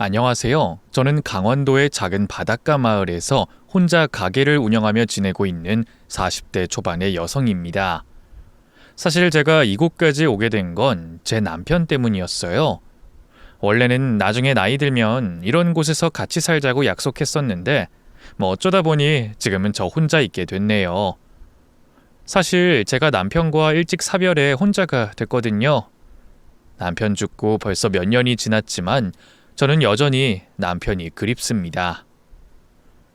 안녕하세요. 저는 강원도의 작은 바닷가 마을에서 혼자 가게를 운영하며 지내고 있는 40대 초반의 여성입니다. 사실 제가 이곳까지 오게 된 건 제 남편 때문이었어요. 원래는 나중에 나이 들면 이런 곳에서 같이 살자고 약속했었는데, 어쩌다 보니 지금은 저 혼자 있게 됐네요. 사실 제가 남편과 일찍 사별해 혼자가 됐거든요. 남편 죽고 벌써 몇 년이 지났지만 저는 여전히 남편이 그립습니다.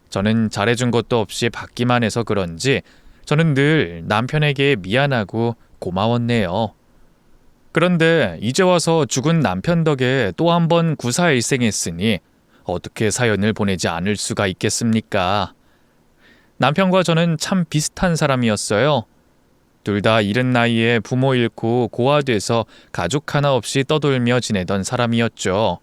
저는 잘해준 것도 없이 받기만 해서 그런지 저는 늘 남편에게 미안하고 고마웠네요. 그런데 이제 와서 죽은 남편 덕에 또 한 번 구사일생했으니 어떻게 사연을 보내지 않을 수가 있겠습니까? 남편과 저는 참 비슷한 사람이었어요. 둘 다 이른 나이에 부모 잃고 고아돼서 가족 하나 없이 떠돌며 지내던 사람이었죠.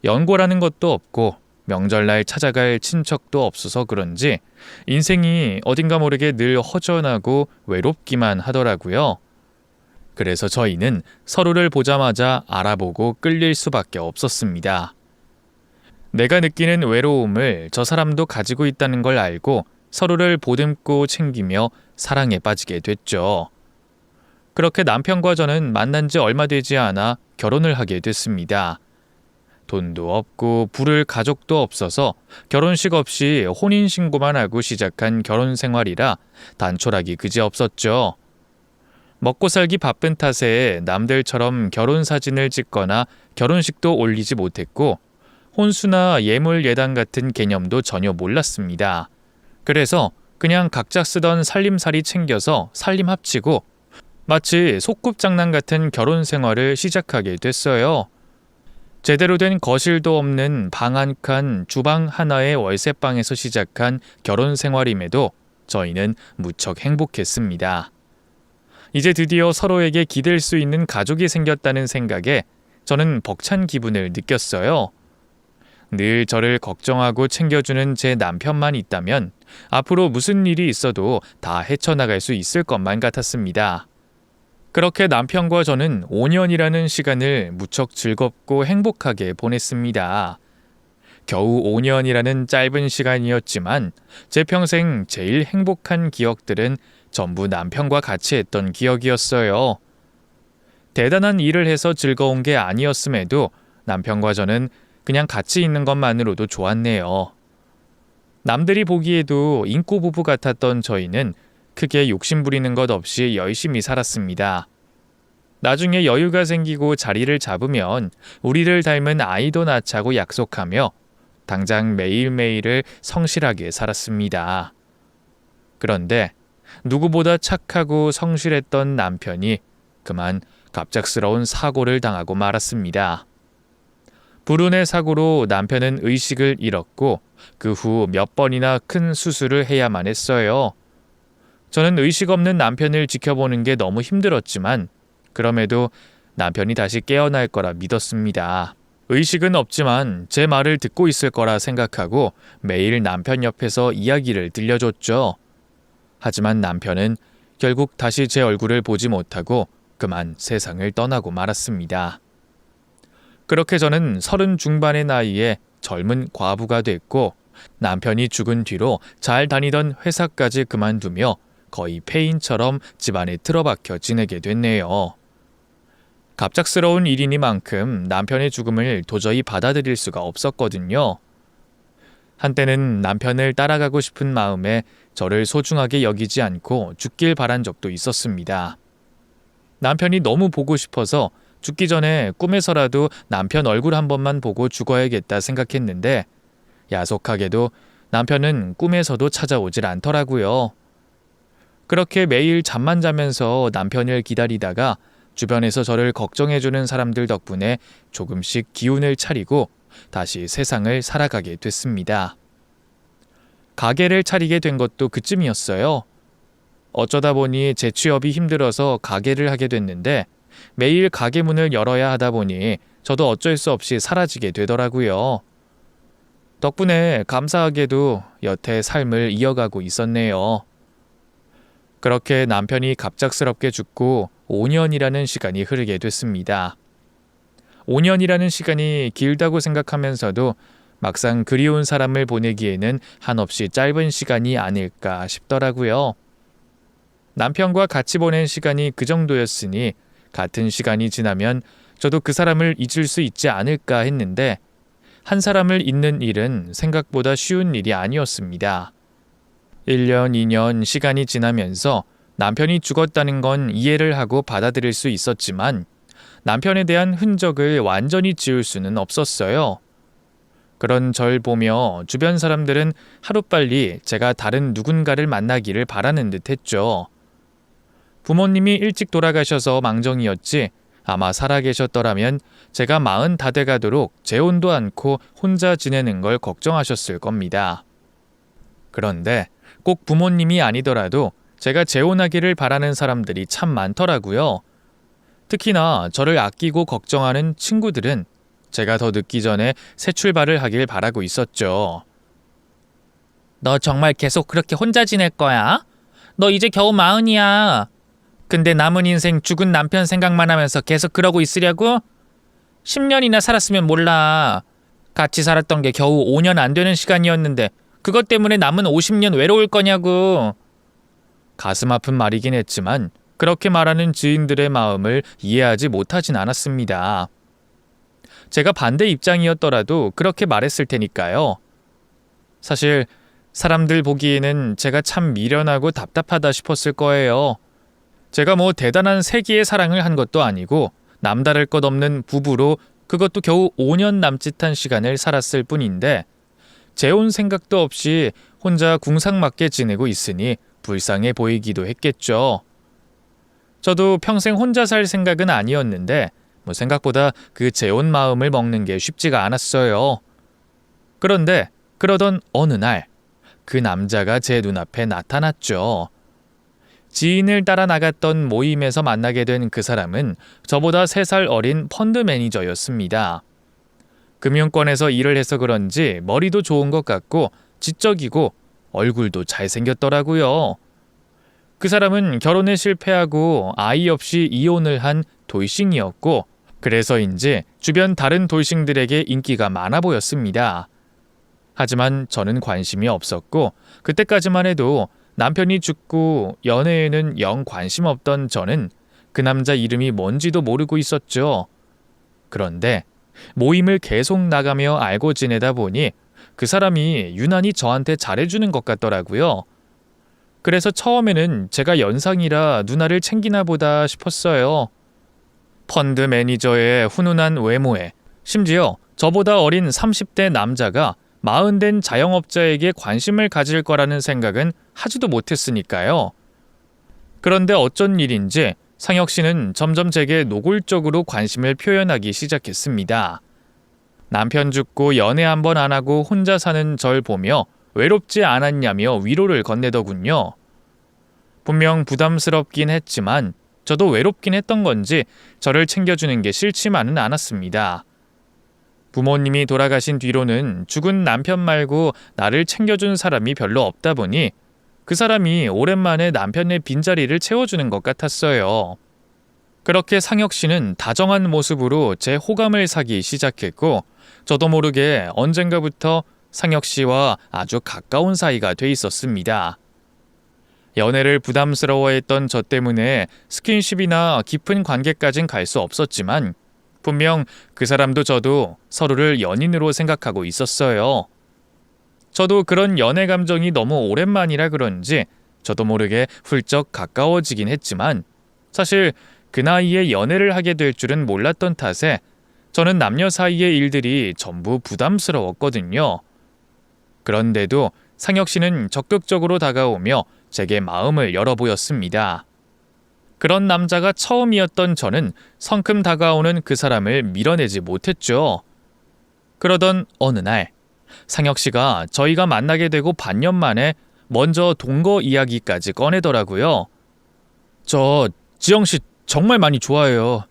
연고라는 것도 없고 명절날 찾아갈 친척도 없어서 그런지 인생이 어딘가 모르게 늘 허전하고 외롭기만 하더라고요. 그래서 저희는 서로를 보자마자 알아보고 끌릴 수밖에 없었습니다. 내가 느끼는 외로움을 저 사람도 가지고 있다는 걸 알고 서로를 보듬고 챙기며 사랑에 빠지게 됐죠. 그렇게 남편과 저는 만난 지 얼마 되지 않아 결혼을 하게 됐습니다. 돈도 없고 부를 가족도 없어서 결혼식 없이 혼인신고만 하고 시작한 결혼 생활이라 단촐하기 그지없었죠. 먹고 살기 바쁜 탓에 남들처럼 결혼 사진을 찍거나 결혼식도 올리지 못했고 혼수나 예물 예당 같은 개념도 전혀 몰랐습니다. 그래서 그냥 각자 쓰던 살림살이 챙겨서 살림 합치고 마치 소꿉장난 같은 결혼 생활을 시작하게 됐어요. 제대로 된 거실도 없는 방 한 칸, 주방 하나의 월세방에서 시작한 결혼 생활임에도 저희는 무척 행복했습니다. 이제 드디어 서로에게 기댈 수 있는 가족이 생겼다는 생각에 저는 벅찬 기분을 느꼈어요. 늘 저를 걱정하고 챙겨주는 제 남편만 있다면 앞으로 무슨 일이 있어도 다 헤쳐나갈 수 있을 것만 같았습니다. 그렇게 남편과 저는 5년이라는 시간을 무척 즐겁고 행복하게 보냈습니다. 겨우 5년이라는 짧은 시간이었지만 제 평생 제일 행복한 기억들은 전부 남편과 같이 했던 기억이었어요. 대단한 일을 해서 즐거운 게 아니었음에도 남편과 저는 그냥 같이 있는 것만으로도 좋았네요. 남들이 보기에도 인고 부부 같았던 저희는 크게 욕심부리는 것 없이 열심히 살았습니다. 나중에 여유가 생기고 자리를 잡으면 우리를 닮은 아이도 낳자고 약속하며 당장 매일매일을 성실하게 살았습니다. 그런데 누구보다 착하고 성실했던 남편이 그만 갑작스러운 사고를 당하고 말았습니다. 불운의 사고로 남편은 의식을 잃었고 그 후 몇 번이나 큰 수술을 해야만 했어요. 저는 의식 없는 남편을 지켜보는 게 너무 힘들었지만 그럼에도 남편이 다시 깨어날 거라 믿었습니다. 의식은 없지만 제 말을 듣고 있을 거라 생각하고 매일 남편 옆에서 이야기를 들려줬죠. 하지만 남편은 결국 다시 제 얼굴을 보지 못하고 그만 세상을 떠나고 말았습니다. 그렇게 저는 30 중반의 나이에 젊은 과부가 됐고 남편이 죽은 뒤로 잘 다니던 회사까지 그만두며 거의 폐인처럼 집안에 틀어박혀 지내게 됐네요. 갑작스러운 일이니만큼 남편의 죽음을 도저히 받아들일 수가 없었거든요. 한때는 남편을 따라가고 싶은 마음에 저를 소중하게 여기지 않고 죽길 바란 적도 있었습니다. 남편이 너무 보고 싶어서 죽기 전에 꿈에서라도 남편 얼굴 한 번만 보고 죽어야겠다 생각했는데 야속하게도 남편은 꿈에서도 찾아오질 않더라고요. 그렇게 매일 잠만 자면서 남편을 기다리다가 주변에서 저를 걱정해주는 사람들 덕분에 조금씩 기운을 차리고 다시 세상을 살아가게 됐습니다. 가게를 차리게 된 것도 그쯤이었어요. 어쩌다 보니 재취업이 힘들어서 가게를 하게 됐는데 매일 가게 문을 열어야 하다 보니 저도 어쩔 수 없이 사라지게 되더라고요. 덕분에 감사하게도 여태 삶을 이어가고 있었네요. 그렇게 남편이 갑작스럽게 죽고 5년이라는 시간이 흐르게 됐습니다. 5년이라는 시간이 길다고 생각하면서도 막상 그리운 사람을 보내기에는 한없이 짧은 시간이 아닐까 싶더라고요. 남편과 같이 보낸 시간이 그 정도였으니 같은 시간이 지나면 저도 그 사람을 잊을 수 있지 않을까 했는데 한 사람을 잊는 일은 생각보다 쉬운 일이 아니었습니다. 1년, 2년 시간이 지나면서 남편이 죽었다는 건 이해를 하고 받아들일 수 있었지만 남편에 대한 흔적을 완전히 지울 수는 없었어요. 그런 절 보며 주변 사람들은 하루빨리 제가 다른 누군가를 만나기를 바라는 듯 했죠. 부모님이 일찍 돌아가셔서 망정이었지 아마 살아계셨더라면 제가 40 다 돼가도록 재혼도 않고 혼자 지내는 걸 걱정하셨을 겁니다. 그런데 꼭 부모님이 아니더라도 제가 재혼하기를 바라는 사람들이 참 많더라고요. 특히나 저를 아끼고 걱정하는 친구들은 제가 더 늦기 전에 새 출발을 하길 바라고 있었죠. 너 정말 계속 그렇게 혼자 지낼 거야? 너 이제 겨우 40이야. 근데 남은 인생 죽은 남편 생각만 하면서 계속 그러고 있으려고? 10년이나 살았으면 몰라. 같이 살았던 게 겨우 5년 안 되는 시간이었는데 그것 때문에 남은 50년 외로울 거냐고. 가슴 아픈 말이긴 했지만 그렇게 말하는 지인들의 마음을 이해하지 못하진 않았습니다. 제가 반대 입장이었더라도 그렇게 말했을 테니까요. 사실 사람들 보기에는 제가 참 미련하고 답답하다 싶었을 거예요. 제가 뭐 대단한 세기의 사랑을 한 것도 아니고 남다를 것 없는 부부로 그것도 겨우 5년 남짓한 시간을 살았을 뿐인데 재혼 생각도 없이 혼자 궁상맞게 지내고 있으니 불쌍해 보이기도 했겠죠. 저도 평생 혼자 살 생각은 아니었는데 생각보다 그 재혼 마음을 먹는 게 쉽지가 않았어요. 그런데 그러던 어느 날 그 남자가 제 눈앞에 나타났죠. 지인을 따라 나갔던 모임에서 만나게 된 그 사람은 저보다 3살 어린 펀드 매니저였습니다. 금융권에서 일을 해서 그런지 머리도 좋은 것 같고 지적이고 얼굴도 잘생겼더라고요. 그 사람은 결혼에 실패하고 아이 없이 이혼을 한 돌싱이었고 그래서인지 주변 다른 돌싱들에게 인기가 많아 보였습니다. 하지만 저는 관심이 없었고 그때까지만 해도 남편이 죽고 연애에는 영 관심 없던 저는 그 남자 이름이 뭔지도 모르고 있었죠. 그런데 모임을 계속 나가며 알고 지내다 보니 그 사람이 유난히 저한테 잘해주는 것 같더라고요. 그래서 처음에는 제가 연상이라 누나를 챙기나 보다 싶었어요. 펀드 매니저의 훈훈한 외모에 심지어 저보다 어린 30대 남자가 40 된 자영업자에게 관심을 가질 거라는 생각은 하지도 못했으니까요. 그런데 어쩐 일인지 상혁 씨는 점점 제게 노골적으로 관심을 표현하기 시작했습니다. 남편 죽고 연애 한 번 안 하고 혼자 사는 절 보며 외롭지 않았냐며 위로를 건네더군요. 분명 부담스럽긴 했지만 저도 외롭긴 했던 건지 저를 챙겨주는 게 싫지만은 않았습니다. 부모님이 돌아가신 뒤로는 죽은 남편 말고 나를 챙겨준 사람이 별로 없다 보니 그 사람이 오랜만에 남편의 빈자리를 채워주는 것 같았어요. 그렇게 상혁 씨는 다정한 모습으로 제 호감을 사기 시작했고 저도 모르게 언젠가부터 상혁 씨와 아주 가까운 사이가 돼 있었습니다. 연애를 부담스러워했던 저 때문에 스킨십이나 깊은 관계까진 갈 수 없었지만 분명 그 사람도 저도 서로를 연인으로 생각하고 있었어요. 저도 그런 연애 감정이 너무 오랜만이라 그런지 저도 모르게 훌쩍 가까워지긴 했지만 사실 그 나이에 연애를 하게 될 줄은 몰랐던 탓에 저는 남녀 사이의 일들이 전부 부담스러웠거든요. 그런데도 상혁 씨는 적극적으로 다가오며 제게 마음을 열어 보였습니다. 그런 남자가 처음이었던 저는 성큼 다가오는 그 사람을 밀어내지 못했죠. 그러던 어느 날 상혁 씨가 저희가 만나게 되고 반년 만에 먼저 동거 이야기까지 꺼내더라고요. 저 지영 씨 정말 많이 좋아해요.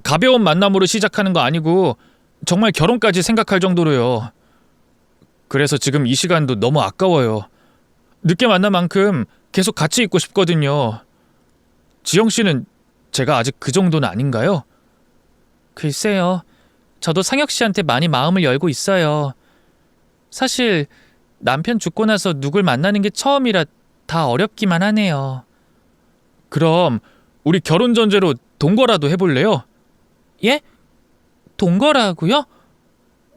가벼운 만남으로 시작하는 거 아니고 정말 결혼까지 생각할 정도로요. 그래서 지금 이 시간도 너무 아까워요. 늦게 만난 만큼 계속 같이 있고 싶거든요. 지영 씨는 제가 아직 그 정도는 아닌가요? 글쎄요. 저도 상혁 씨한테 많이 마음을 열고 있어요. 사실 남편 죽고 나서 누굴 만나는 게 처음이라 다 어렵기만 하네요. 그럼 우리 결혼 전제로 동거라도 해볼래요? 예? 동거라고요?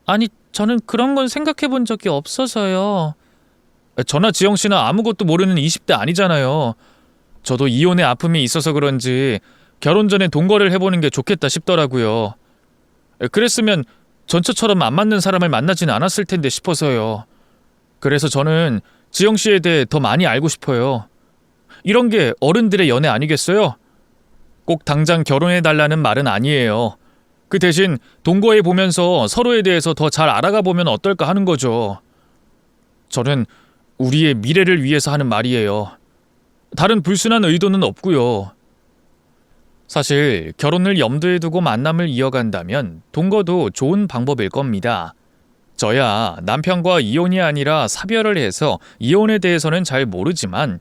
아니, 저는 그런 건 생각해 본 적이 없어서요. 저나 지영 씨는 아무것도 모르는 20대 아니잖아요. 저도 이혼의 아픔이 있어서 그런지 결혼 전에 동거를 해보는 게 좋겠다 싶더라고요. 그랬으면 전처처럼 안 맞는 사람을 만나진 않았을 텐데 싶어서요. 그래서 저는 지영 씨에 대해 더 많이 알고 싶어요. 이런 게 어른들의 연애 아니겠어요? 꼭 당장 결혼해달라는 말은 아니에요. 그 대신 동거해 보면서 서로에 대해서 더 잘 알아가 보면 어떨까 하는 거죠. 저는 우리의 미래를 위해서 하는 말이에요. 다른 불순한 의도는 없고요. 사실 결혼을 염두에 두고 만남을 이어간다면 동거도 좋은 방법일 겁니다. 저야 남편과 이혼이 아니라 사별을 해서 이혼에 대해서는 잘 모르지만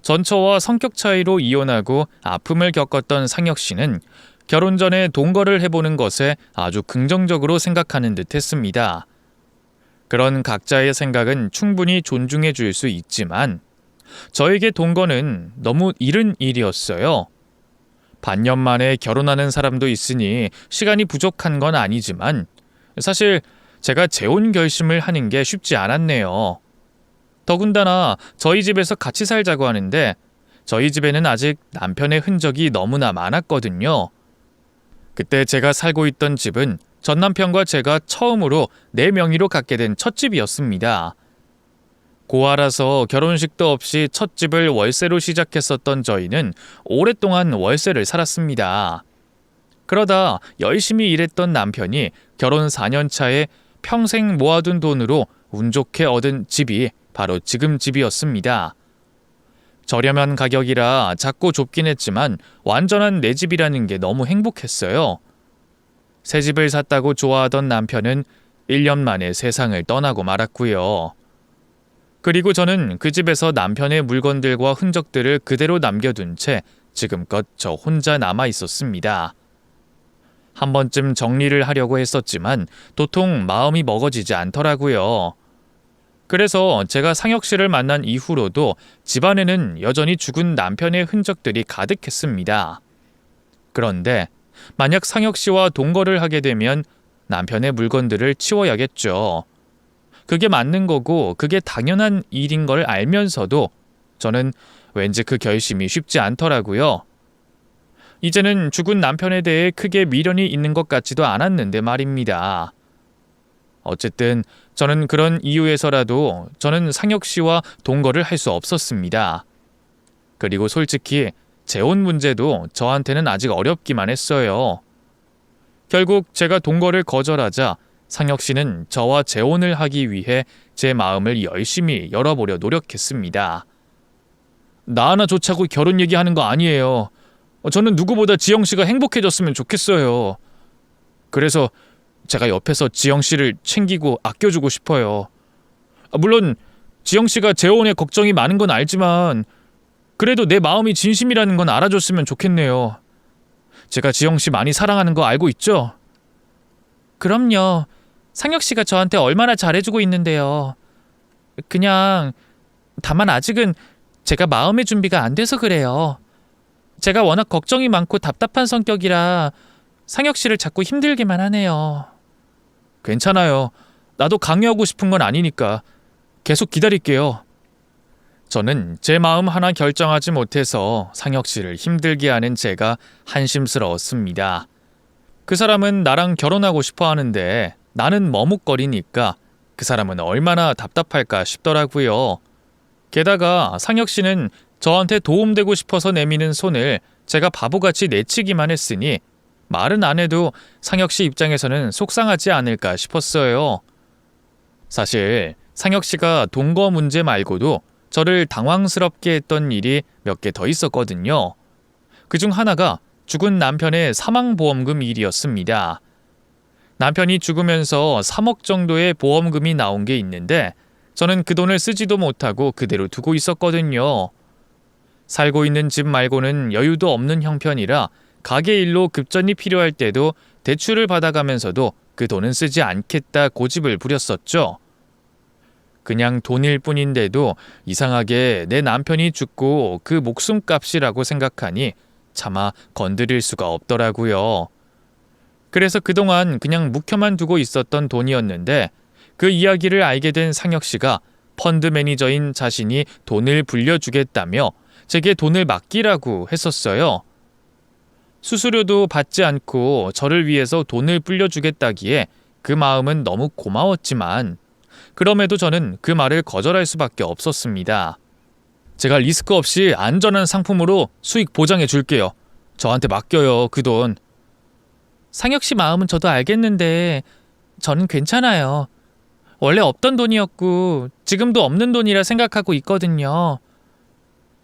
전처와 성격 차이로 이혼하고 아픔을 겪었던 상혁 씨는 결혼 전에 동거를 해보는 것에 아주 긍정적으로 생각하는 듯 했습니다. 그런 각자의 생각은 충분히 존중해 줄 수 있지만 저에게 동거는 너무 이른 일이었어요. 반년 만에 결혼하는 사람도 있으니 시간이 부족한 건 아니지만 사실 제가 재혼 결심을 하는 게 쉽지 않았네요. 더군다나 저희 집에서 같이 살자고 하는데 저희 집에는 아직 남편의 흔적이 너무나 많았거든요. 그때 제가 살고 있던 집은 전 남편과 제가 처음으로 내 명의로 갖게 된 첫 집이었습니다. 고아라서 결혼식도 없이 첫 집을 월세로 시작했었던 저희는 오랫동안 월세를 살았습니다. 그러다 열심히 일했던 남편이 결혼 4년 차에 평생 모아둔 돈으로 운 좋게 얻은 집이 바로 지금 집이었습니다. 저렴한 가격이라 작고 좁긴 했지만 완전한 내 집이라는 게 너무 행복했어요. 새 집을 샀다고 좋아하던 남편은 1년 만에 세상을 떠나고 말았고요. 그리고 저는 그 집에서 남편의 물건들과 흔적들을 그대로 남겨둔 채 지금껏 저 혼자 남아 있었습니다. 한 번쯤 정리를 하려고 했었지만 도통 마음이 먹어지지 않더라고요. 그래서 제가 상혁 씨를 만난 이후로도 집안에는 여전히 죽은 남편의 흔적들이 가득했습니다. 그런데 만약 상혁 씨와 동거를 하게 되면 남편의 물건들을 치워야겠죠. 그게 맞는 거고 그게 당연한 일인 걸 알면서도 저는 왠지 그 결심이 쉽지 않더라고요. 이제는 죽은 남편에 대해 크게 미련이 있는 것 같지도 않았는데 말입니다. 어쨌든 저는 그런 이유에서라도 저는 상혁 씨와 동거를 할 수 없었습니다. 그리고 솔직히 재혼 문제도 저한테는 아직 어렵기만 했어요. 결국 제가 동거를 거절하자 상혁 씨는 저와 재혼을 하기 위해 제 마음을 열심히 열어보려 노력했습니다. 나 하나 좋자고 결혼 얘기하는 거 아니에요. 저는 누구보다 지영 씨가 행복해졌으면 좋겠어요. 그래서 제가 옆에서 지영 씨를 챙기고 아껴주고 싶어요. 물론 지영 씨가 재혼에 걱정이 많은 건 알지만 그래도 내 마음이 진심이라는 건 알아줬으면 좋겠네요. 제가 지영 씨 많이 사랑하는 거 알고 있죠? 그럼요. 상혁 씨가 저한테 얼마나 잘해주고 있는데요. 그냥 다만 아직은 제가 마음의 준비가 안 돼서 그래요. 제가 워낙 걱정이 많고 답답한 성격이라 상혁 씨를 자꾸 힘들게만 하네요. 괜찮아요. 나도 강요하고 싶은 건 아니니까 계속 기다릴게요. 저는 제 마음 하나 결정하지 못해서 상혁 씨를 힘들게 하는 제가 한심스러웠습니다. 그 사람은 나랑 결혼하고 싶어 하는데 나는 머뭇거리니까 그 사람은 얼마나 답답할까 싶더라고요. 게다가 상혁 씨는 저한테 도움되고 싶어서 내미는 손을 제가 바보같이 내치기만 했으니 말은 안 해도 상혁 씨 입장에서는 속상하지 않을까 싶었어요. 사실 상혁 씨가 동거 문제 말고도 저를 당황스럽게 했던 일이 몇 개 더 있었거든요. 그중 하나가 죽은 남편의 사망보험금 일이었습니다. 남편이 죽으면서 3억 정도의 보험금이 나온 게 있는데 저는 그 돈을 쓰지도 못하고 그대로 두고 있었거든요. 살고 있는 집 말고는 여유도 없는 형편이라 가게 일로 급전이 필요할 때도 대출을 받아가면서도 그 돈은 쓰지 않겠다 고집을 부렸었죠. 그냥 돈일 뿐인데도 이상하게 내 남편이 죽고 그 목숨값이라고 생각하니 차마 건드릴 수가 없더라고요. 그래서 그동안 그냥 묵혀만 두고 있었던 돈이었는데 그 이야기를 알게 된 상혁 씨가 펀드 매니저인 자신이 돈을 불려주겠다며 제게 돈을 맡기라고 했었어요. 수수료도 받지 않고 저를 위해서 돈을 불려주겠다기에 그 마음은 너무 고마웠지만 그럼에도 저는 그 말을 거절할 수밖에 없었습니다. 제가 리스크 없이 안전한 상품으로 수익 보장해 줄게요. 저한테 맡겨요, 그 돈. 상혁 씨 마음은 저도 알겠는데 저는 괜찮아요. 원래 없던 돈이었고 지금도 없는 돈이라 생각하고 있거든요.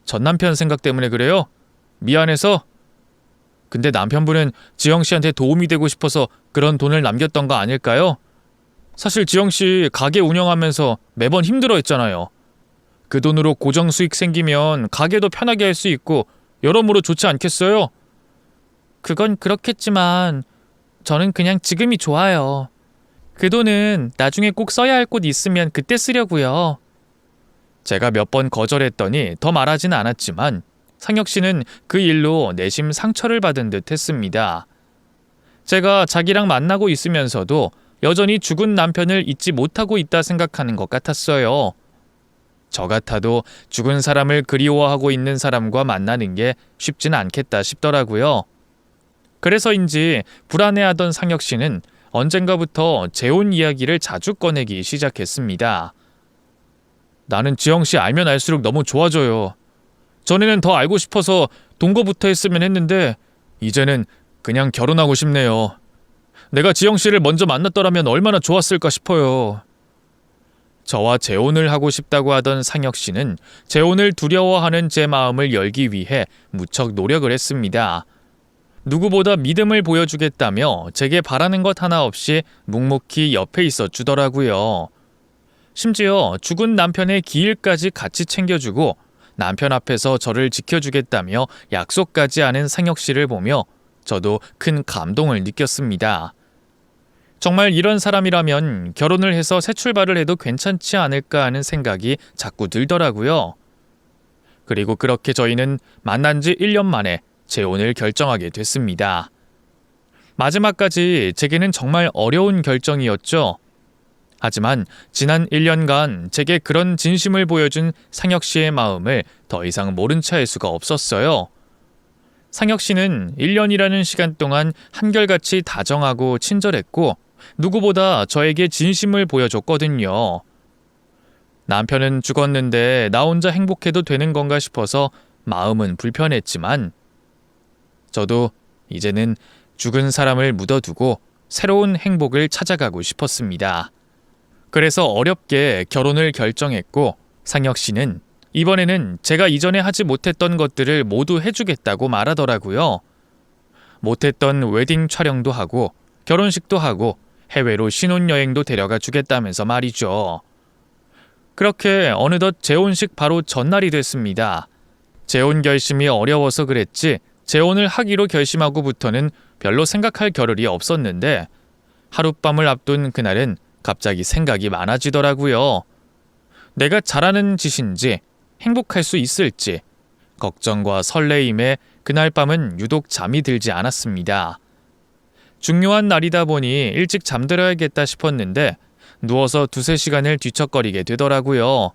전 남편 생각 때문에 그래요? 미안해서? 근데 남편분은 지영 씨한테 도움이 되고 싶어서 그런 돈을 남겼던 거 아닐까요? 사실 지영 씨 가게 운영하면서 매번 힘들어했잖아요. 그 돈으로 고정 수익 생기면 가게도 편하게 할 수 있고 여러모로 좋지 않겠어요? 그건 그렇겠지만 저는 그냥 지금이 좋아요. 그 돈은 나중에 꼭 써야 할 곳 있으면 그때 쓰려고요. 제가 몇 번 거절했더니 더 말하진 않았지만 상혁 씨는 그 일로 내심 상처를 받은 듯 했습니다. 제가 자기랑 만나고 있으면서도 여전히 죽은 남편을 잊지 못하고 있다 생각하는 것 같았어요. 저 같아도 죽은 사람을 그리워하고 있는 사람과 만나는 게 쉽진 않겠다 싶더라고요. 그래서인지 불안해하던 상혁 씨는 언젠가부터 재혼 이야기를 자주 꺼내기 시작했습니다. 나는 지영 씨 알면 알수록 너무 좋아져요. 전에는 더 알고 싶어서 동거부터 했으면 했는데 이제는 그냥 결혼하고 싶네요. 내가 지영 씨를 먼저 만났더라면 얼마나 좋았을까 싶어요. 저와 재혼을 하고 싶다고 하던 상혁 씨는 재혼을 두려워하는 제 마음을 열기 위해 무척 노력을 했습니다. 누구보다 믿음을 보여주겠다며 제게 바라는 것 하나 없이 묵묵히 옆에 있어 주더라고요. 심지어 죽은 남편의 기일까지 같이 챙겨주고 남편 앞에서 저를 지켜주겠다며 약속까지 하는 상혁 씨를 보며 저도 큰 감동을 느꼈습니다. 정말 이런 사람이라면 결혼을 해서 새 출발을 해도 괜찮지 않을까 하는 생각이 자꾸 들더라고요. 그리고 그렇게 저희는 만난 지 1년 만에 재혼을 결정하게 됐습니다. 마지막까지 제게는 정말 어려운 결정이었죠. 하지만 지난 1년간 제게 그런 진심을 보여준 상혁 씨의 마음을 더 이상 모른 채 할 수가 없었어요. 상혁 씨는 1년이라는 시간 동안 한결같이 다정하고 친절했고 누구보다 저에게 진심을 보여줬거든요. 남편은 죽었는데 나 혼자 행복해도 되는 건가 싶어서 마음은 불편했지만 저도 이제는 죽은 사람을 묻어두고 새로운 행복을 찾아가고 싶었습니다. 그래서 어렵게 결혼을 결정했고 상혁 씨는 이번에는 제가 이전에 하지 못했던 것들을 모두 해주겠다고 말하더라고요. 못했던 웨딩 촬영도 하고 결혼식도 하고 해외로 신혼여행도 데려가 주겠다면서 말이죠. 그렇게 어느덧 재혼식 바로 전날이 됐습니다. 재혼 결심이 어려워서 그랬지 재혼을 하기로 결심하고부터는 별로 생각할 겨를이 없었는데 하룻밤을 앞둔 그날은 갑자기 생각이 많아지더라고요. 내가 잘하는 짓인지 행복할 수 있을지 걱정과 설레임에 그날 밤은 유독 잠이 들지 않았습니다. 중요한 날이다 보니 일찍 잠들어야겠다 싶었는데 누워서 2-3시간을 뒤척거리게 되더라고요.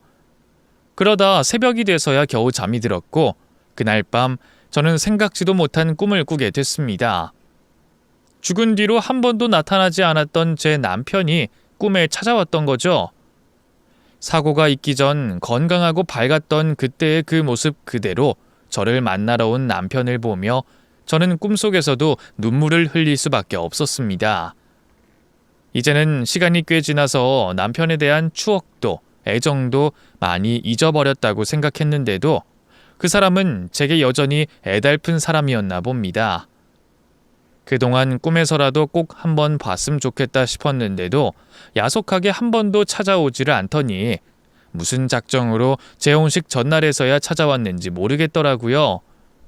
그러다 새벽이 돼서야 겨우 잠이 들었고 그날 밤 저는 생각지도 못한 꿈을 꾸게 됐습니다. 죽은 뒤로 한 번도 나타나지 않았던 제 남편이 꿈에 찾아왔던 거죠. 사고가 있기 전 건강하고 밝았던 그때의 그 모습 그대로 저를 만나러 온 남편을 보며 저는 꿈속에서도 눈물을 흘릴 수밖에 없었습니다. 이제는 시간이 꽤 지나서 남편에 대한 추억도 애정도 많이 잊어버렸다고 생각했는데도 그 사람은 제게 여전히 애달픈 사람이었나 봅니다. 그동안 꿈에서라도 꼭 한번 봤으면 좋겠다 싶었는데도 야속하게 한 번도 찾아오지를 않더니 무슨 작정으로 재혼식 전날에서야 찾아왔는지 모르겠더라고요.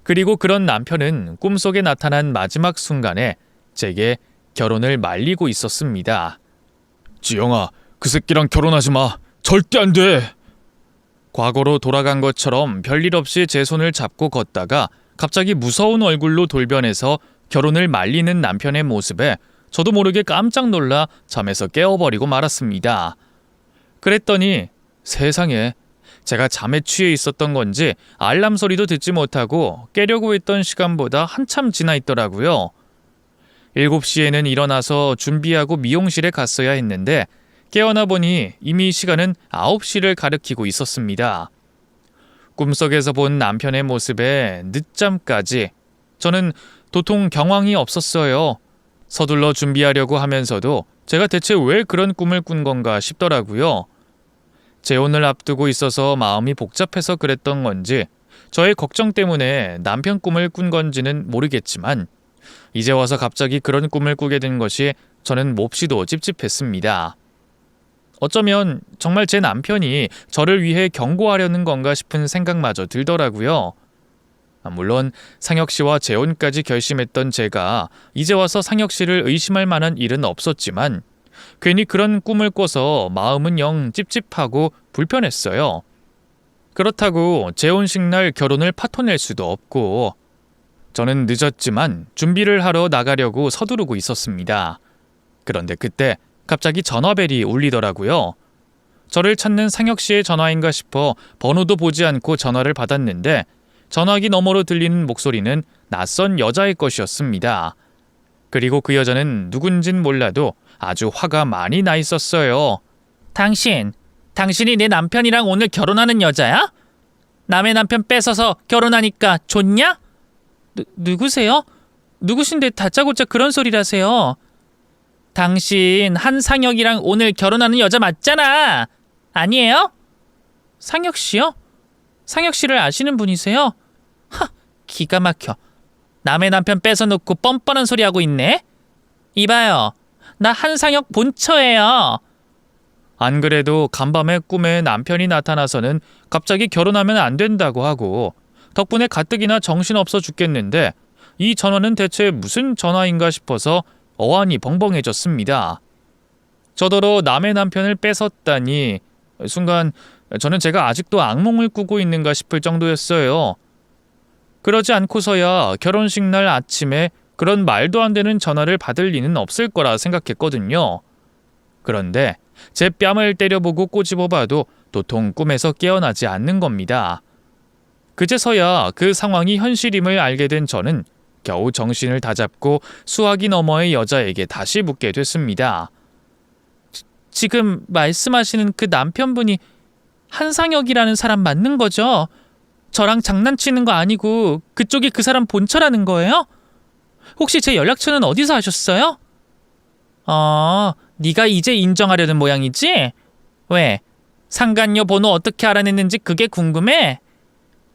그리고 그런 남편은 꿈속에 나타난 마지막 순간에 제게 결혼을 말리고 있었습니다. 지영아, 그 새끼랑 결혼하지 마. 절대 안 돼. 과거로 돌아간 것처럼 별일 없이 제 손을 잡고 걷다가 갑자기 무서운 얼굴로 돌변해서 결혼을 말리는 남편의 모습에 저도 모르게 깜짝 놀라 잠에서 깨어버리고 말았습니다. 그랬더니 세상에, 제가 잠에 취해 있었던 건지 알람 소리도 듣지 못하고 깨려고 했던 시간보다 한참 지나 있더라고요. 7시에는 일어나서 준비하고 미용실에 갔어야 했는데 깨어나 보니 이미 시간은 9시를 가리키고 있었습니다. 꿈속에서 본 남편의 모습에 늦잠까지 저는 도통 경황이 없었어요. 서둘러 준비하려고 하면서도 제가 대체 왜 그런 꿈을 꾼 건가 싶더라고요. 재혼을 앞두고 있어서 마음이 복잡해서 그랬던 건지 저의 걱정 때문에 남편 꿈을 꾼 건지는 모르겠지만 이제 와서 갑자기 그런 꿈을 꾸게 된 것이 저는 몹시도 찝찝했습니다. 어쩌면 정말 제 남편이 저를 위해 경고하려는 건가 싶은 생각마저 들더라고요. 물론 상혁 씨와 재혼까지 결심했던 제가 이제 와서 상혁 씨를 의심할 만한 일은 없었지만 괜히 그런 꿈을 꿔서 마음은 영 찝찝하고 불편했어요. 그렇다고 재혼식 날 결혼을 파토낼 수도 없고 저는 늦었지만 준비를 하러 나가려고 서두르고 있었습니다. 그런데 그때 갑자기 전화벨이 울리더라고요. 저를 찾는 상혁 씨의 전화인가 싶어 번호도 보지 않고 전화를 받았는데 전화기 너머로 들리는 목소리는 낯선 여자의 것이었습니다. 그리고 그 여자는 누군진 몰라도 아주 화가 많이 나 있었어요. 당신이 내 남편이랑 오늘 결혼하는 여자야? 남의 남편 뺏어서 결혼하니까 좋냐? 누구세요? 누구신데 다짜고짜 그런 소리를 하세요? 당신 한상혁이랑 오늘 결혼하는 여자 맞잖아. 아니에요? 상혁 씨요? 상혁 씨를 아시는 분이세요? 기가 막혀. 남의 남편 뺏어놓고 뻔뻔한 소리 하고 있네. 이봐요. 나 한상혁 본처예요. 안 그래도 간밤에 꿈에 남편이 나타나서는 갑자기 결혼하면 안 된다고 하고 덕분에 가뜩이나 정신없어 죽겠는데 이 전화는 대체 무슨 전화인가 싶어서 어안이 벙벙해졌습니다. 저더러 남의 남편을 뺏었다니 순간 저는 제가 아직도 악몽을 꾸고 있는가 싶을 정도였어요. 그러지 않고서야 결혼식 날 아침에 그런 말도 안 되는 전화를 받을 리는 없을 거라 생각했거든요. 그런데 제 뺨을 때려보고 꼬집어봐도 도통 꿈에서 깨어나지 않는 겁니다. 그제서야 그 상황이 현실임을 알게 된 저는 겨우 정신을 다잡고 수화기 너머의 여자에게 다시 묻게 됐습니다. 지금 말씀하시는 그 남편분이 한상혁이라는 사람 맞는 거죠? 저랑 장난치는 거 아니고 그쪽이 그 사람 본처라는 거예요? 혹시 제 연락처는 어디서 하셨어요? 네가 이제 인정하려는 모양이지? 왜? 상간녀 번호 어떻게 알아냈는지 그게 궁금해?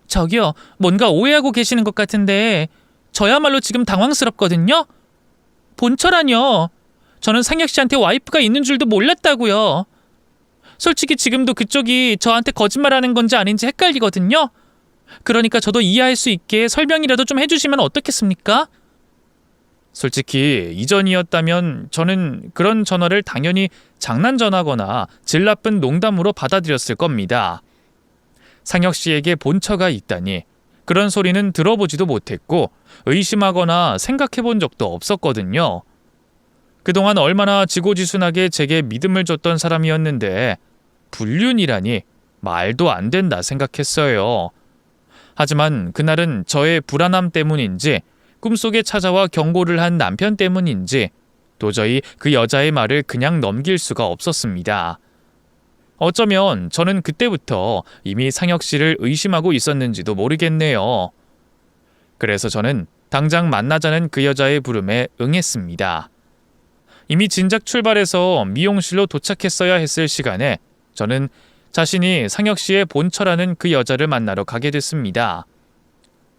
저기요, 뭔가 오해하고 계시는 것 같은데 저야말로 지금 당황스럽거든요? 본처라뇨. 저는 상혁 씨한테 와이프가 있는 줄도 몰랐다고요. 솔직히 지금도 그쪽이 저한테 거짓말하는 건지 아닌지 헷갈리거든요. 그러니까 저도 이해할 수 있게 설명이라도 좀 해주시면 어떻겠습니까? 솔직히 이전이었다면 저는 그런 전화를 당연히 장난 전화거나 질 나쁜 농담으로 받아들였을 겁니다. 상혁 씨에게 본처가 있다니 그런 소리는 들어보지도 못했고 의심하거나 생각해본 적도 없었거든요. 그동안 얼마나 지고지순하게 제게 믿음을 줬던 사람이었는데 불륜이라니 말도 안 된다 생각했어요. 하지만 그날은 저의 불안함 때문인지 꿈속에 찾아와 경고를 한 남편 때문인지 도저히 그 여자의 말을 그냥 넘길 수가 없었습니다. 어쩌면 저는 그때부터 이미 상혁 씨를 의심하고 있었는지도 모르겠네요. 그래서 저는 당장 만나자는 그 여자의 부름에 응했습니다. 이미 진작 출발해서 미용실로 도착했어야 했을 시간에 저는 자신이 상혁 씨의 본처라는 그 여자를 만나러 가게 됐습니다.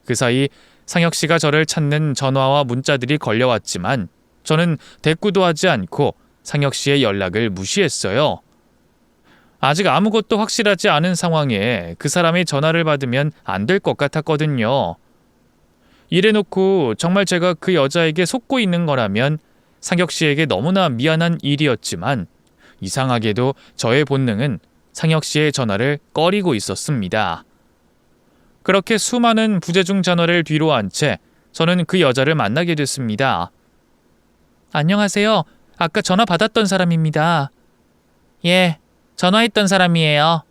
그 사이 상혁 씨가 저를 찾는 전화와 문자들이 걸려왔지만 저는 대꾸도 하지 않고 상혁 씨의 연락을 무시했어요. 아직 아무것도 확실하지 않은 상황에 그 사람의 전화를 받으면 안 될 것 같았거든요. 이래놓고 정말 제가 그 여자에게 속고 있는 거라면 상혁 씨에게 너무나 미안한 일이었지만 이상하게도 저의 본능은 상혁 씨의 전화를 꺼리고 있었습니다. 그렇게 수많은 부재중 전화를 뒤로 한 채 저는 그 여자를 만나게 됐습니다. 안녕하세요. 아까 전화 받았던 사람입니다. 예, 전화했던 사람이에요.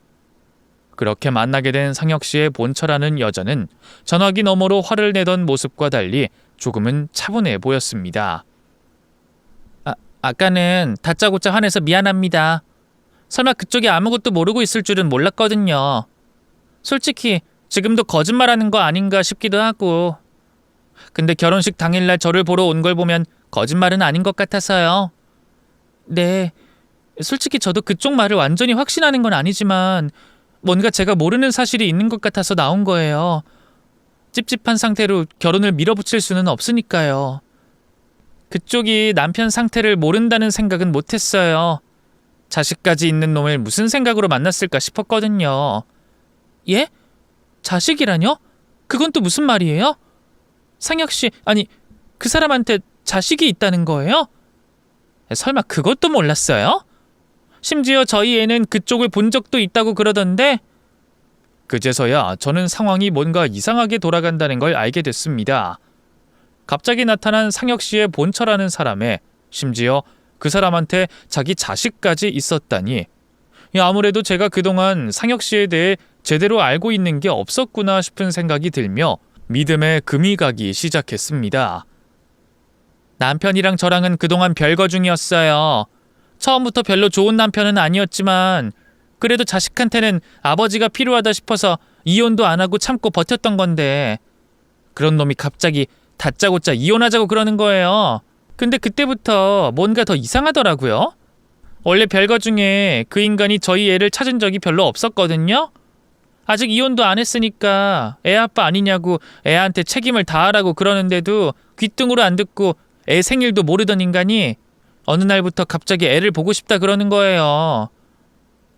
그렇게 만나게 된 상혁 씨의 본처라는 여자는 전화기 너머로 화를 내던 모습과 달리 조금은 차분해 보였습니다. 아까는 다짜고짜 화내서 미안합니다. 설마 그쪽이 아무것도 모르고 있을 줄은 몰랐거든요. 솔직히 지금도 거짓말하는 거 아닌가 싶기도 하고. 근데 결혼식 당일날 저를 보러 온 걸 보면 거짓말은 아닌 것 같아서요. 네, 솔직히 저도 그쪽 말을 완전히 확신하는 건 아니지만 뭔가 제가 모르는 사실이 있는 것 같아서 나온 거예요. 찝찝한 상태로 결혼을 밀어붙일 수는 없으니까요. 그쪽이 남편 상태를 모른다는 생각은 못했어요. 자식까지 있는 놈을 무슨 생각으로 만났을까 싶었거든요. 예? 자식이라뇨? 그건 또 무슨 말이에요? 상혁 씨, 아니 그 사람한테 자식이 있다는 거예요? 설마 그것도 몰랐어요? 심지어 저희 애는 그쪽을 본 적도 있다고 그러던데. 그제서야 저는 상황이 뭔가 이상하게 돌아간다는 걸 알게 됐습니다. 갑자기 나타난 상혁 씨의 본처라는 사람에 심지어 그 사람한테 자기 자식까지 있었다니. 아무래도 제가 그동안 상혁 씨에 대해 제대로 알고 있는 게 없었구나 싶은 생각이 들며 믿음에 금이 가기 시작했습니다. 남편이랑 저랑은 그동안 별거 중이었어요. 처음부터 별로 좋은 남편은 아니었지만 그래도 자식한테는 아버지가 필요하다 싶어서 이혼도 안 하고 참고 버텼던 건데 그런 놈이 갑자기 다짜고짜 이혼하자고 그러는 거예요. 근데 그때부터 뭔가 더 이상하더라고요. 원래 별거 중에 그 인간이 저희 애를 찾은 적이 별로 없었거든요. 아직 이혼도 안 했으니까 애 아빠 아니냐고 애한테 책임을 다하라고 그러는데도 귀등으로 안 듣고 애 생일도 모르던 인간이 어느 날부터 갑자기 애를 보고 싶다 그러는 거예요.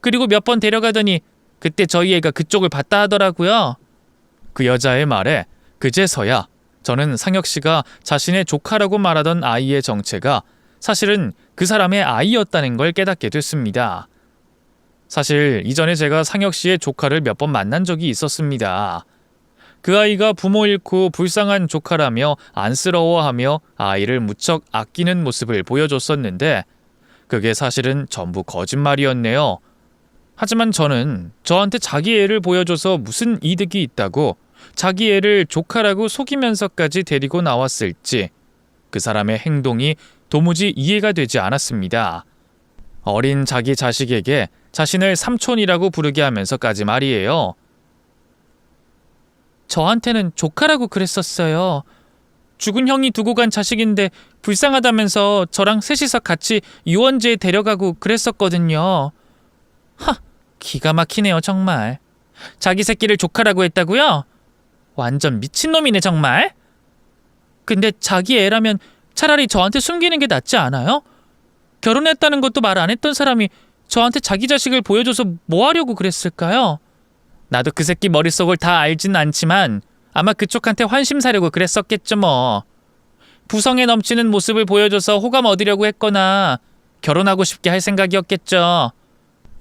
그리고 몇 번 데려가더니 그때 저희 애가 그쪽을 봤다 하더라고요. 그 여자의 말에 그제서야 저는 상혁 씨가 자신의 조카라고 말하던 아이의 정체가 사실은 그 사람의 아이였다는 걸 깨닫게 됐습니다. 사실 이전에 제가 상혁 씨의 조카를 몇 번 만난 적이 있었습니다. 그 아이가 부모 잃고 불쌍한 조카라며 안쓰러워하며 아이를 무척 아끼는 모습을 보여줬었는데 그게 사실은 전부 거짓말이었네요. 하지만 저는 저한테 자기 애를 보여줘서 무슨 이득이 있다고 자기 애를 조카라고 속이면서까지 데리고 나왔을지 그 사람의 행동이 도무지 이해가 되지 않았습니다. 어린 자기 자식에게 자신을 삼촌이라고 부르게 하면서까지 말이에요. 저한테는 조카라고 그랬었어요. 죽은 형이 두고 간 자식인데 불쌍하다면서 저랑 셋이서 같이 유원지에 데려가고 그랬었거든요. 기가 막히네요 정말. 자기 새끼를 조카라고 했다고요? 완전 미친놈이네 정말. 근데 자기 애라면 차라리 저한테 숨기는 게 낫지 않아요? 결혼했다는 것도 말 안 했던 사람이 저한테 자기 자식을 보여줘서 뭐 하려고 그랬을까요? 나도 그 새끼 머릿속을 다 알진 않지만 아마 그쪽한테 환심 사려고 그랬었겠죠 뭐. 부성에 넘치는 모습을 보여줘서 호감 얻으려고 했거나 결혼하고 싶게 할 생각이었겠죠.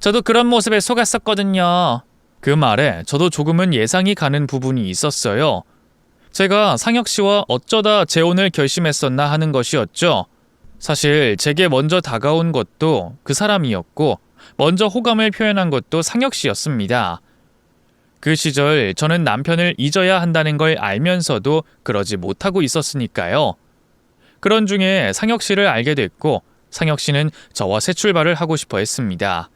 저도 그런 모습에 속았었거든요. 그 말에 저도 조금은 예상이 가는 부분이 있었어요. 제가 상혁 씨와 어쩌다 재혼을 결심했었나 하는 것이었죠. 사실 제게 먼저 다가온 것도 그 사람이었고 먼저 호감을 표현한 것도 상혁 씨였습니다. 그 시절 저는 남편을 잊어야 한다는 걸 알면서도 그러지 못하고 있었으니까요. 그런 중에 상혁 씨를 알게 됐고 상혁 씨는 저와 새 출발을 하고 싶어 했습니다.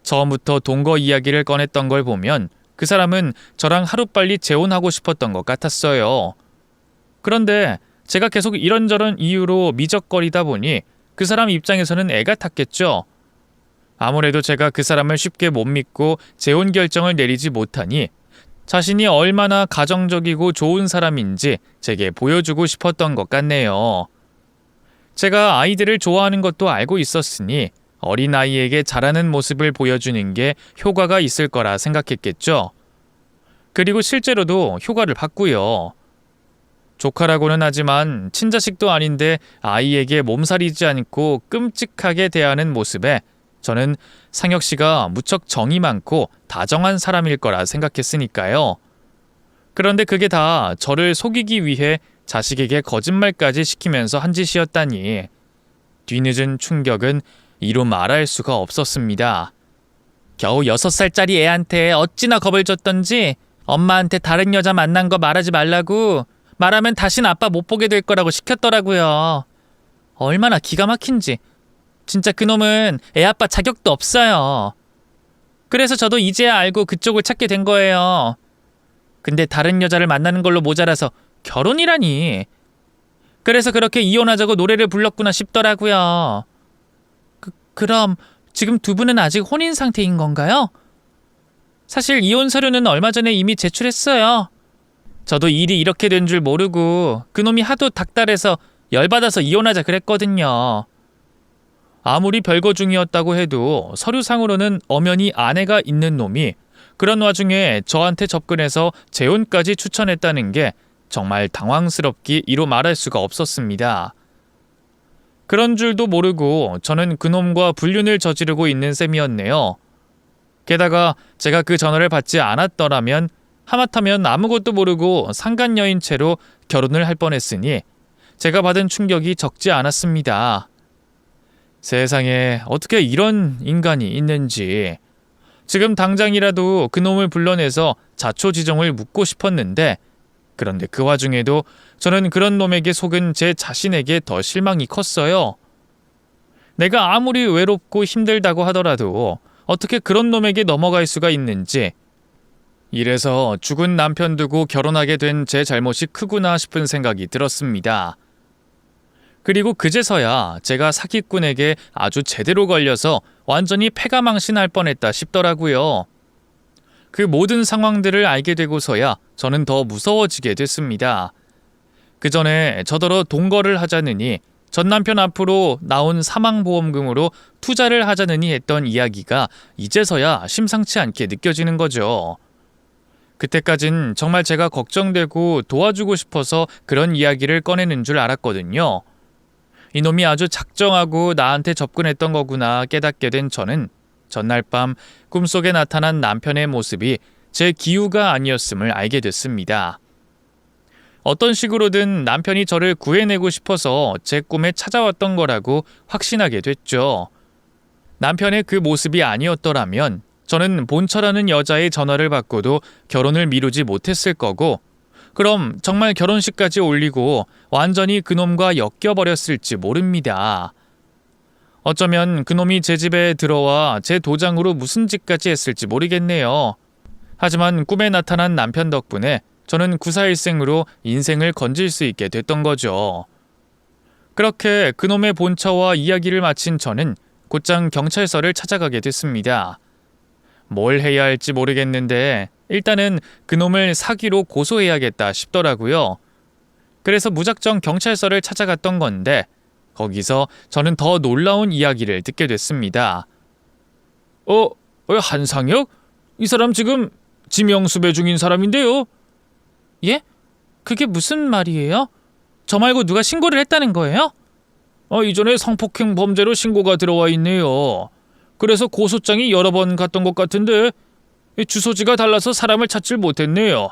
처음부터 동거 이야기를 꺼냈던 걸 보면 그 사람은 저랑 하루빨리 재혼하고 싶었던 것 같았어요. 그런데 제가 계속 이런저런 이유로 미적거리다 보니 그 사람 입장에서는 애가 탔겠죠. 아무래도 제가 그 사람을 쉽게 못 믿고 재혼 결정을 내리지 못하니 자신이 얼마나 가정적이고 좋은 사람인지 제게 보여주고 싶었던 것 같네요. 제가 아이들을 좋아하는 것도 알고 있었으니 어린아이에게 잘하는 모습을 보여주는 게 효과가 있을 거라 생각했겠죠. 그리고 실제로도 효과를 봤고요. 조카라고는 하지만 친자식도 아닌데 아이에게 몸살이지 않고 끔찍하게 대하는 모습에 저는 상혁 씨가 무척 정이 많고 다정한 사람일 거라 생각했으니까요. 그런데 그게 다 저를 속이기 위해 자식에게 거짓말까지 시키면서 한 짓이었다니. 뒤늦은 충격은 이루 말할 수가 없었습니다. 겨우 6살짜리 애한테 어찌나 겁을 줬던지 엄마한테 다른 여자 만난 거 말하지 말라고, 말하면 다신 아빠 못 보게 될 거라고 시켰더라고요. 얼마나 기가 막힌지. 진짜 그놈은 애 아빠 자격도 없어요. 그래서 저도 이제야 알고 그쪽을 찾게 된 거예요. 근데 다른 여자를 만나는 걸로 모자라서 결혼이라니. 그래서 그렇게 이혼하자고 노래를 불렀구나 싶더라고요. 그럼 지금 두 분은 아직 혼인 상태인 건가요? 사실 이혼 서류는 얼마 전에 이미 제출했어요. 저도 일이 이렇게 된 줄 모르고 그놈이 하도 닥달해서 열받아서 이혼하자 그랬거든요. 아무리 별거 중이었다고 해도 서류상으로는 엄연히 아내가 있는 놈이 그런 와중에 저한테 접근해서 재혼까지 추천했다는 게 정말 당황스럽기 이루 말할 수가 없었습니다. 그런 줄도 모르고 저는 그놈과 불륜을 저지르고 있는 셈이었네요. 게다가 제가 그 전화를 받지 않았더라면 하마터면 아무것도 모르고 상간녀인 채로 결혼을 할 뻔했으니 제가 받은 충격이 적지 않았습니다. 세상에 어떻게 이런 인간이 있는지. 지금 당장이라도 그놈을 불러내서 자초지종을 묻고 싶었는데, 그런데 그 와중에도 저는 그런 놈에게 속은 제 자신에게 더 실망이 컸어요. 내가 아무리 외롭고 힘들다고 하더라도 어떻게 그런 놈에게 넘어갈 수가 있는지, 이래서 죽은 남편 두고 결혼하게 된 제 잘못이 크구나 싶은 생각이 들었습니다. 그리고 그제서야 제가 사기꾼에게 아주 제대로 걸려서 완전히 패가망신할 뻔했다 싶더라고요. 그 모든 상황들을 알게 되고서야 저는 더 무서워지게 됐습니다. 그 전에 저더러 동거를 하자느니 전 남편 앞으로 나온 사망보험금으로 투자를 하자느니 했던 이야기가 이제서야 심상치 않게 느껴지는 거죠. 그때까진 정말 제가 걱정되고 도와주고 싶어서 그런 이야기를 꺼내는 줄 알았거든요. 이놈이 아주 작정하고 나한테 접근했던 거구나 깨닫게 된 저는 전날 밤 꿈속에 나타난 남편의 모습이 제 기우가 아니었음을 알게 됐습니다. 어떤 식으로든 남편이 저를 구해내고 싶어서 제 꿈에 찾아왔던 거라고 확신하게 됐죠. 남편의 그 모습이 아니었더라면 저는 본처라는 여자의 전화를 받고도 결혼을 미루지 못했을 거고, 그럼 정말 결혼식까지 올리고 완전히 그놈과 엮여버렸을지 모릅니다. 어쩌면 그놈이 제 집에 들어와 제 도장으로 무슨 짓까지 했을지 모르겠네요. 하지만 꿈에 나타난 남편 덕분에 저는 구사일생으로 인생을 건질 수 있게 됐던 거죠. 그렇게 그놈의 본처와 이야기를 마친 저는 곧장 경찰서를 찾아가게 됐습니다. 뭘 해야 할지 모르겠는데 일단은 그놈을 사기로 고소해야겠다 싶더라고요. 그래서 무작정 경찰서를 찾아갔던 건데 거기서 저는 더 놀라운 이야기를 듣게 됐습니다. 한상혁? 이 사람 지금 지명수배 중인 사람인데요. 예? 그게 무슨 말이에요? 저 말고 누가 신고를 했다는 거예요? 이전에 성폭행 범죄로 신고가 들어와 있네요. 그래서 고소장이 여러 번 갔던 것 같은데 주소지가 달라서 사람을 찾질 못했네요.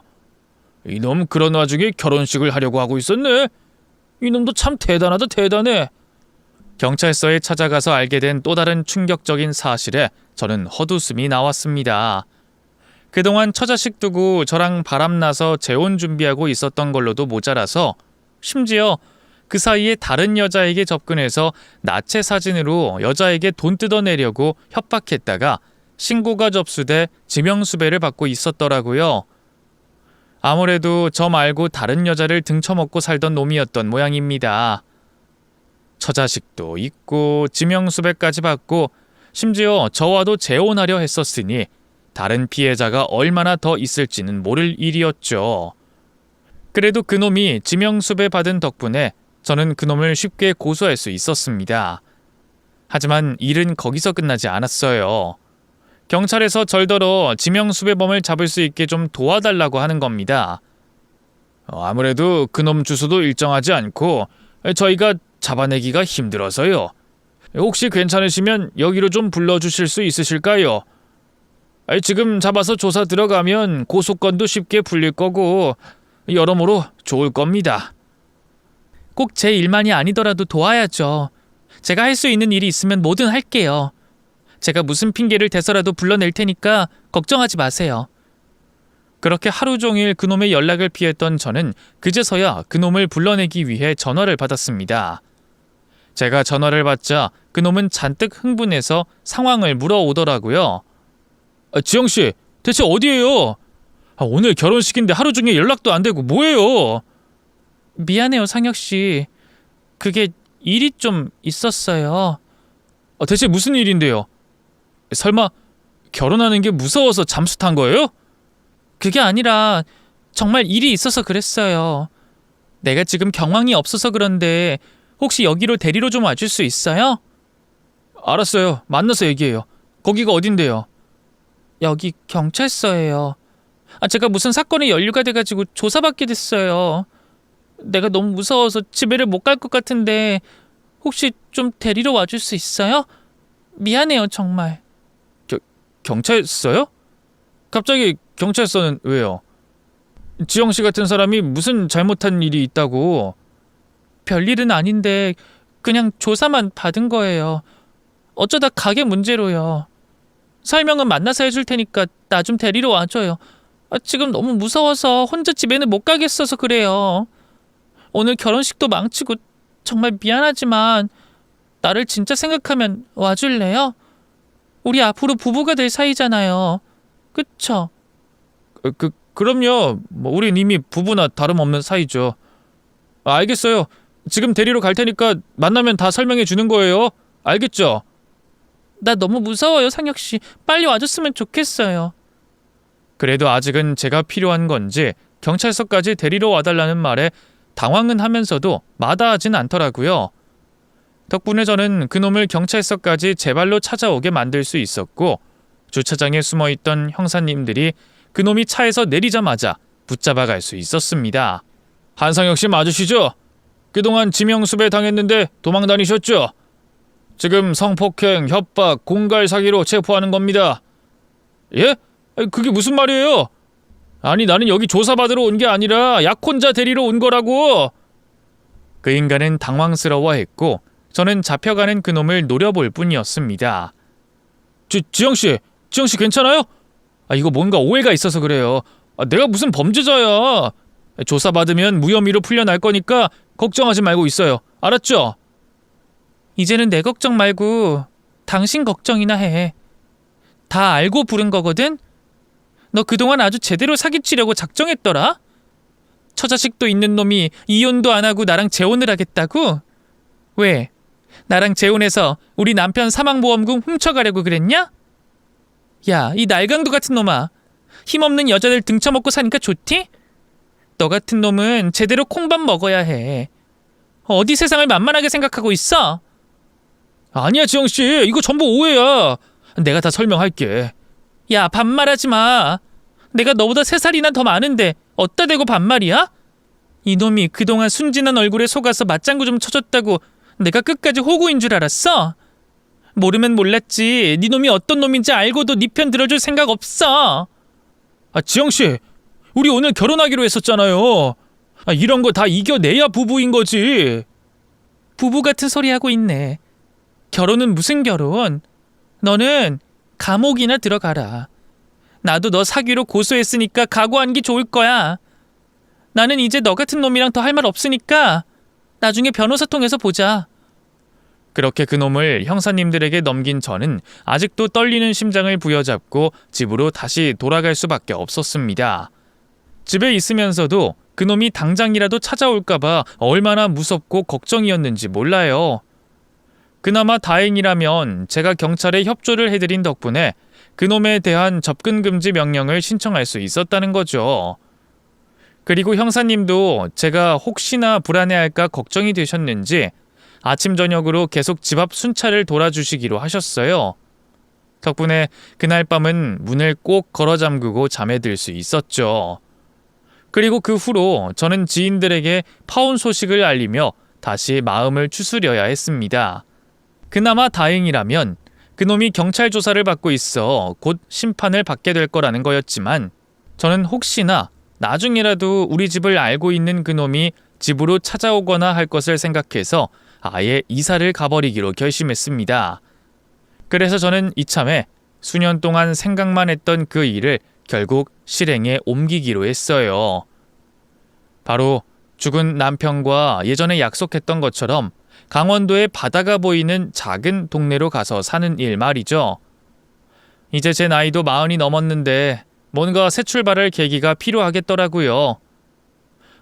이놈 그런 와중에 결혼식을 하려고 하고 있었네. 이놈도 참 대단하다 대단해. 경찰서에 찾아가서 알게 된 또 다른 충격적인 사실에 저는 헛웃음이 나왔습니다. 그동안 처자식 두고 저랑 바람나서 재혼 준비하고 있었던 걸로도 모자라서 심지어 그 사이에 다른 여자에게 접근해서 나체 사진으로 여자에게 돈 뜯어내려고 협박했다가 신고가 접수돼 지명수배를 받고 있었더라고요. 아무래도 저 말고 다른 여자를 등쳐먹고 살던 놈이었던 모양입니다. 처자식도 있고 지명수배까지 받고 심지어 저와도 재혼하려 했었으니 다른 피해자가 얼마나 더 있을지는 모를 일이었죠. 그래도 그놈이 지명수배 받은 덕분에 저는 그놈을 쉽게 고소할 수 있었습니다. 하지만 일은 거기서 끝나지 않았어요. 경찰에서 절더러 지명수배범을 잡을 수 있게 좀 도와달라고 하는 겁니다. 아무래도 그놈 주소도 일정하지 않고 저희가 잡아내기가 힘들어서요. 혹시 괜찮으시면 여기로 좀 불러주실 수 있으실까요? 지금 잡아서 조사 들어가면 고소건도 쉽게 풀릴 거고 여러모로 좋을 겁니다. 꼭 제 일만이 아니더라도 도와야죠. 제가 할 수 있는 일이 있으면 뭐든 할게요. 제가 무슨 핑계를 대서라도 불러낼 테니까 걱정하지 마세요. 그렇게 하루 종일 그놈의 연락을 피했던 저는 그제서야 그놈을 불러내기 위해 전화를 받았습니다. 제가 전화를 받자 그놈은 잔뜩 흥분해서 상황을 물어오더라고요. 지영씨, 대체 어디에요? 오늘 결혼식인데 하루 종일 연락도 안 되고 뭐예요? 미안해요, 상혁씨. 그게 일이 좀 있었어요. 대체 무슨 일인데요? 설마 결혼하는 게 무서워서 잠수 탄 거예요? 그게 아니라 정말 일이 있어서 그랬어요. 내가 지금 경황이 없어서 그런데 혹시 여기로 데리러 좀 와줄 수 있어요? 알았어요. 만나서 얘기해요. 거기가 어딘데요? 여기 경찰서예요. 제가 무슨 사건에 연루가 돼가지고 조사받게 됐어요. 내가 너무 무서워서 집에를 못 갈 것 같은데 혹시 좀 데리러 와줄 수 있어요? 미안해요, 정말. 경찰서요? 갑자기 경찰서는 왜요? 지영씨 같은 사람이 무슨 잘못한 일이 있다고? 별일은 아닌데 그냥 조사만 받은 거예요. 어쩌다 가게 문제로요. 설명은 만나서 해줄 테니까 나 좀 데리러 와줘요. 지금 너무 무서워서 혼자 집에는 못 가겠어서 그래요. 오늘 결혼식도 망치고 정말 미안하지만 나를 진짜 생각하면 와줄래요? 우리 앞으로 부부가 될 사이잖아요. 그쵸? 그럼요. 우린 이미 부부나 다름없는 사이죠. 알겠어요. 지금 데리러 갈 테니까 만나면 다 설명해 주는 거예요. 알겠죠? 나 너무 무서워요, 상혁씨. 빨리 와줬으면 좋겠어요. 그래도 아직은 제가 필요한 건지 경찰서까지 데리러 와달라는 말에 당황은 하면서도 마다하진 않더라고요. 덕분에 저는 그놈을 경찰서까지 제 발로 찾아오게 만들 수 있었고 주차장에 숨어있던 형사님들이 그놈이 차에서 내리자마자 붙잡아 갈 수 있었습니다. 한상혁 씨 맞으시죠? 그동안 지명수배 당했는데 도망 다니셨죠? 지금 성폭행, 협박, 공갈 사기로 체포하는 겁니다. 예? 그게 무슨 말이에요? 아니 나는 여기 조사받으러 온 게 아니라 약혼자 데리러 온 거라고. 그 인간은 당황스러워했고 저는 잡혀가는 그놈을 노려볼 뿐이었습니다. 지영씨 괜찮아요? 이거 뭔가 오해가 있어서 그래요. 내가 무슨 범죄자야. 조사받으면 무혐의로 풀려날 거니까 걱정하지 말고 있어요. 알았죠? 이제는 내 걱정 말고 당신 걱정이나 해. 다 알고 부른 거거든? 너 그동안 아주 제대로 사기치려고 작정했더라? 처자식도 있는 놈이 이혼도 안 하고 나랑 재혼을 하겠다고? 왜? 나랑 재혼해서 우리 남편 사망보험금 훔쳐가려고 그랬냐? 야, 이 날강도 같은 놈아. 힘없는 여자들 등쳐먹고 사니까 좋디? 너 같은 놈은 제대로 콩밥 먹어야 해. 어디 세상을 만만하게 생각하고 있어? 아니야, 지영씨. 이거 전부 오해야. 내가 다 설명할게. 야, 반말하지 마. 내가 너보다 3살이나 더 많은데 어디다 대고 반말이야? 이놈이 그동안 순진한 얼굴에 속아서 맞장구 좀 쳐줬다고 내가 끝까지 호구인 줄 알았어? 모르면 몰랐지. 네 놈이 어떤 놈인지 알고도 네 편 들어줄 생각 없어. 지영씨, 우리 오늘 결혼하기로 했었잖아요. 이런 거 다 이겨내야 부부인 거지. 부부 같은 소리 하고 있네. 결혼은 무슨 결혼? 너는 감옥이나 들어가라. 나도 너 사기로 고소했으니까 각오한 게 좋을 거야. 나는 이제 너 같은 놈이랑 더 할 말 없으니까 나중에 변호사 통해서 보자. 그렇게 그놈을 형사님들에게 넘긴 저는 아직도 떨리는 심장을 부여잡고 집으로 다시 돌아갈 수밖에 없었습니다. 집에 있으면서도 그놈이 당장이라도 찾아올까봐 얼마나 무섭고 걱정이었는지 몰라요. 그나마 다행이라면 제가 경찰에 협조를 해드린 덕분에 그놈에 대한 접근 금지 명령을 신청할 수 있었다는 거죠. 그리고 형사님도 제가 혹시나 불안해할까 걱정이 되셨는지 아침 저녁으로 계속 집 앞 순찰을 돌아주시기로 하셨어요. 덕분에 그날 밤은 문을 꼭 걸어 잠그고 잠에 들 수 있었죠. 그리고 그 후로 저는 지인들에게 파혼 소식을 알리며 다시 마음을 추스려야 했습니다. 그나마 다행이라면 그놈이 경찰 조사를 받고 있어 곧 심판을 받게 될 거라는 거였지만 저는 혹시나 나중이라도 우리 집을 알고 있는 그놈이 집으로 찾아오거나 할 것을 생각해서 아예 이사를 가버리기로 결심했습니다. 그래서 저는 이참에 수년 동안 생각만 했던 그 일을 결국 실행에 옮기기로 했어요. 바로 죽은 남편과 예전에 약속했던 것처럼 강원도의 바다가 보이는 작은 동네로 가서 사는 일 말이죠. 이제 제 나이도 40이 넘었는데 뭔가 새 출발할 계기가 필요하겠더라고요.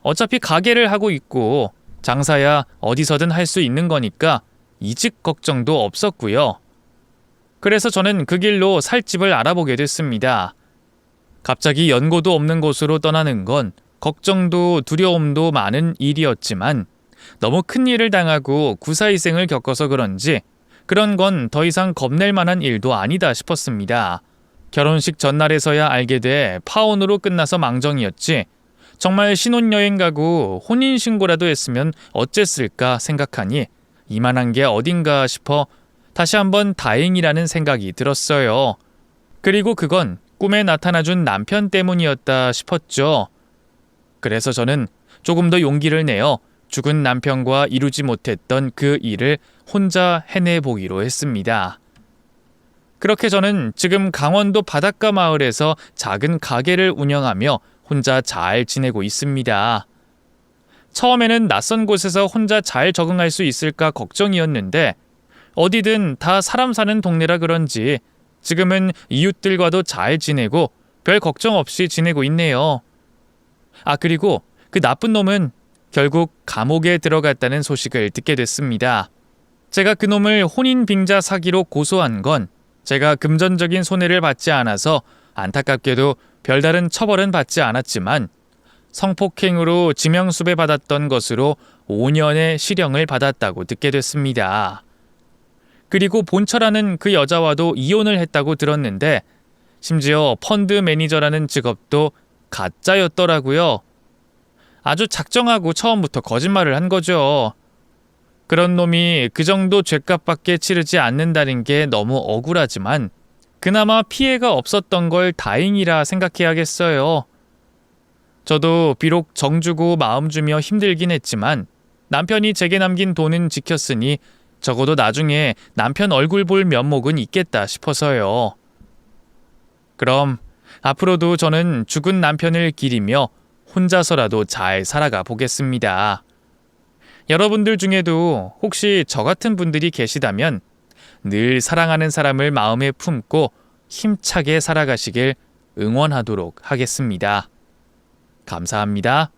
어차피 가게를 하고 있고 장사야 어디서든 할 수 있는 거니까 이직 걱정도 없었고요. 그래서 저는 그 길로 살 집을 알아보게 됐습니다. 갑자기 연고도 없는 곳으로 떠나는 건 걱정도 두려움도 많은 일이었지만 너무 큰 일을 당하고 구사일생을 겪어서 그런지 그런 건 더 이상 겁낼 만한 일도 아니다 싶었습니다. 결혼식 전날에서야 알게 돼 파혼으로 끝나서 망정이었지 정말 신혼여행 가고 혼인신고라도 했으면 어쨌을까 생각하니 이만한 게 어딘가 싶어 다시 한번 다행이라는 생각이 들었어요. 그리고 그건 꿈에 나타나준 남편 때문이었다 싶었죠. 그래서 저는 조금 더 용기를 내어 죽은 남편과 이루지 못했던 그 일을 혼자 해내보기로 했습니다. 그렇게 저는 지금 강원도 바닷가 마을에서 작은 가게를 운영하며 혼자 잘 지내고 있습니다. 처음에는 낯선 곳에서 혼자 잘 적응할 수 있을까 걱정이었는데 어디든 다 사람 사는 동네라 그런지 지금은 이웃들과도 잘 지내고 별 걱정 없이 지내고 있네요. 그리고 그 나쁜 놈은 결국 감옥에 들어갔다는 소식을 듣게 됐습니다. 제가 그놈을 혼인빙자 사기로 고소한 건 제가 금전적인 손해를 받지 않아서 안타깝게도 별다른 처벌은 받지 않았지만 성폭행으로 지명수배 받았던 것으로 5년의 실형을 받았다고 듣게 됐습니다. 그리고 본처라는 그 여자와도 이혼을 했다고 들었는데 심지어 펀드 매니저라는 직업도 가짜였더라고요. 아주 작정하고 처음부터 거짓말을 한 거죠. 그런 놈이 그 정도 죗값밖에 치르지 않는다는 게 너무 억울하지만 그나마 피해가 없었던 걸 다행이라 생각해야겠어요. 저도 비록 정주고 마음 주며 힘들긴 했지만 남편이 제게 남긴 돈은 지켰으니 적어도 나중에 남편 얼굴 볼 면목은 있겠다 싶어서요. 그럼 앞으로도 저는 죽은 남편을 기리며 혼자서라도 잘 살아가 보겠습니다. 여러분들 중에도 혹시 저 같은 분들이 계시다면 늘 사랑하는 사람을 마음에 품고 힘차게 살아가시길 응원하도록 하겠습니다. 감사합니다.